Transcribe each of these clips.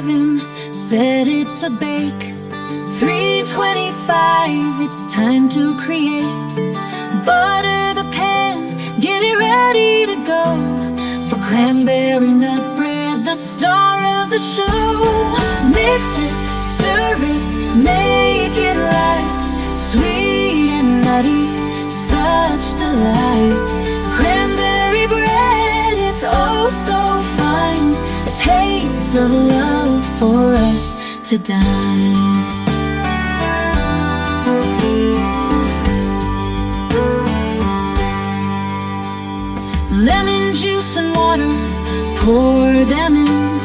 oven, set it to bake. 325, it's time to create. Butter the pan, get it ready to go for cranberry nut bread, the star of the show. Mix it, stir it, make it right, sweet and nutty, such delight. Cranberry bread, it's oh so fine, a taste of love for us to dine. Lemon juice and water, pour them in.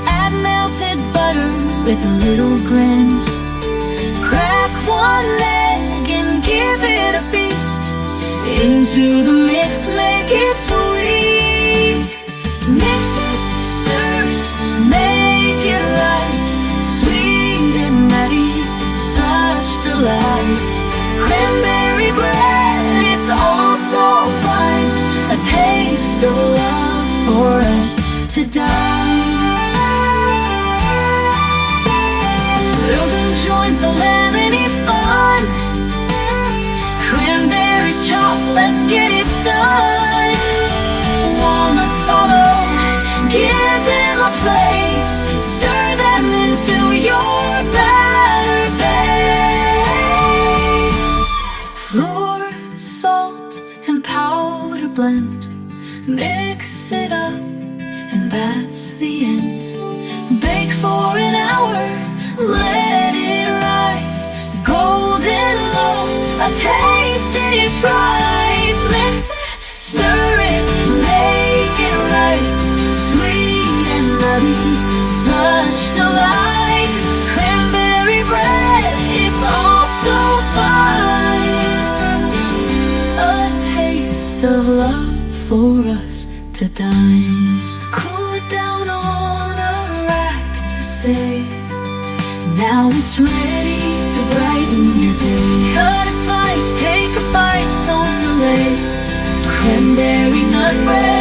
Add melted butter with a little grin. Crack one egg and give it a beat. Into the mix, make it sweet. Mix it, stir it, make it right, sweet and nutty, such delight. Cranberry bread, it's all so fine, a taste of love for us to dine. Logan joins the lemony fun. Cranberries chopped, let's get it done. Walnuts follow, give them a place. Stir them into your batter base. Flour, salt, and powder blend. Mix it up, and that's the end. Bake for an hour, let it rise. Golden loaf, a tasty prize. Mix it, stir it, make it right, sweet and nutty, such delight. Cranberry bread, it's all so fine, a taste of love for us to dine. Cool it down on a rack to stay. Now it's ready to brighten your day. Cut a slice, take a bite, don't delay. Cranberry nut bread.